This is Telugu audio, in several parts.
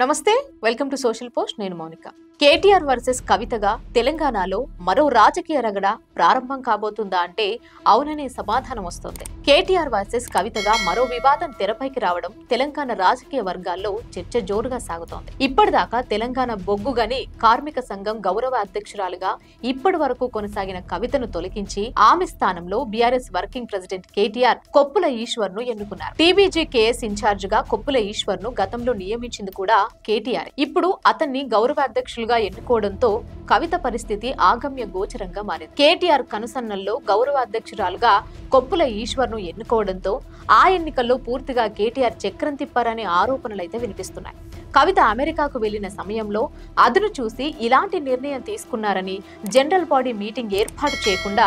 నమస్తే, వెల్కమ్ టు సోషల్ పోస్ట్. నేను మౌనిక. కేటీఆర్ వర్సెస్ కవితగా తెలంగాణలో మరో రాజకీయ రగడ ప్రారంభం కాబోతుందా అంటే అవుననే సమాధానం వస్తోంది. కేటీఆర్ వర్సెస్ కవితగా మరో వివాదం తెరపైకి రావడం తెలంగాణ రాజకీయ వర్గాల్లో చర్చ జోరుగా సాగుతోంది. ఇప్పటిదాకా తెలంగాణ బొగ్గుగని కార్మిక సంఘం గౌరవ అధ్యక్షురాలుగా ఇప్పటి వరకు కొనసాగిన కవితను తొలగించి ఆమె స్థానంలో బీఆర్ఎస్ వర్కింగ్ ప్రెసిడెంట్ కేటీఆర్ కొప్పుల ఈశ్వర్ ను ఎన్నుకున్నారు. టీబీజీ కేఎస్ ఇన్ఛార్జ్ గా కొప్పుల ఈశ్వర్ ను గతంలో నియమించింది కూడా కేటీఆర్. ఇప్పుడు అతన్ని గౌరవ అధ్యక్షులుగా ఎన్నుకోవడంతో కవిత పరిస్థితి ఆగమ్య గోచరంగా మారింది. కేటీఆర్ కనుసన్నల్లో గౌరవ అధ్యక్షురాలుగా కొప్పుల ఈశ్వర్ ను ఎన్నుకోవడంతో ఆ ఎన్నికల్లో పూర్తిగా కేటీఆర్ చక్రం తిప్పారనే ఆరోపణలైతే వినిపిస్తున్నాయి. కవిత అమెరికాకు వెళ్లిన సమయంలో అదును చూసి ఇలాంటి నిర్ణయం తీసుకున్నారని, జనరల్ బాడీ మీటింగ్ ఏర్పాటు చేయకుండా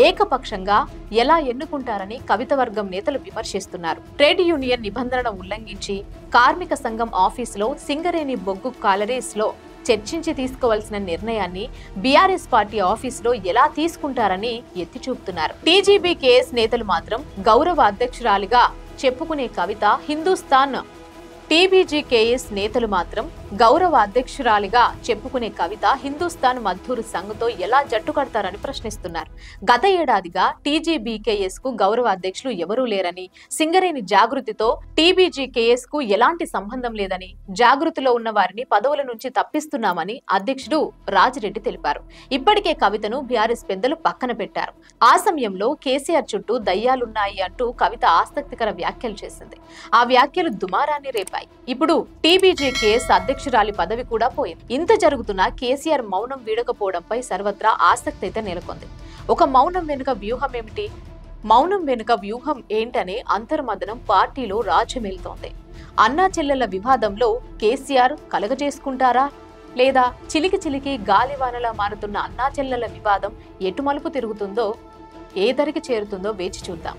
ఏకపక్షంగా ఎలా ఎన్నుకుంటారని కవిత వర్గం నేతలు విమర్శిస్తున్నారు. ట్రేడ్ యూనియన్ నిబంధనను ఉల్లంఘించి కార్మిక సంఘం ఆఫీసులో సింగరేణి బొగ్గు కాలరీస్ లో చర్చించి తీసుకోవాల్సిన నిర్ణయాన్ని బీఆర్ఎస్ పార్టీ ఆఫీసులో ఎలా తీసుకుంటారని ఎత్తి చూపుతున్నారు. టీజీబీ కేఎస్ నేతలు మాత్రం గౌరవ అధ్యక్షురాలిగా చెప్పుకునే కవిత హిందూస్థాన్, టీబీజీ కేఎస్ నేతలు మాత్రం గౌరవ అధ్యక్షురాలిగా చెప్పుకునే కవిత హిందూస్థాన్ మద్దూరు సంఘ్తో ఎలా జట్టు కడతారని ప్రశ్నిస్తున్నారు. గత ఏడాదిగా టీజీబీకేఎస్ కు గౌరవ అధ్యక్షులు ఎవరూ లేరని, సింగరేణి జాగృతితో టీబీజీకేఎస్ కు ఎలాంటి సంబంధం లేదని, జాగృతిలో ఉన్న వారిని పదవుల నుంచి తప్పిస్తున్నామని అధ్యక్షుడు రాజిరెడ్డి తెలిపారు. ఇప్పటికే కవితను బీఆర్ఎస్ పెద్దలు పక్కన పెట్టారు. ఆ సమయంలో కేసీఆర్ చుట్టూ దయ్యాలున్నాయి అంటూ కవిత ఆసక్తికర వ్యాఖ్యలు చేసింది. ఆ వ్యాఖ్యలు దుమారాన్ని రేపాయి. ఇప్పుడు టీబీజీ కేఎస్ అధ్యక్షురాలి పదవి కూడా పోయింది. ఇంత జరుగుతున్నా కేసీఆర్ మౌనం వీడకపోవడంపై సర్వత్రా ఆసక్తి అయితే నెలకొంది. ఒక మౌనం వెనుక వ్యూహం ఏమిటి? మౌనం వెనుక వ్యూహం ఏంటనే అంతర్మదనం పార్టీలో రాజ్యమేలుతోంది. అన్నా చెల్లెల వివాదంలో కేసీఆర్ కలగజేసుకుంటారా, లేదా చిలికి చిలికి గాలివానలా మారుతున్న అన్నా చెల్లెల వివాదం ఎటు మలుపు తిరుగుతుందో, ఏ దరికి చేరుతుందో వేచి చూద్దాం.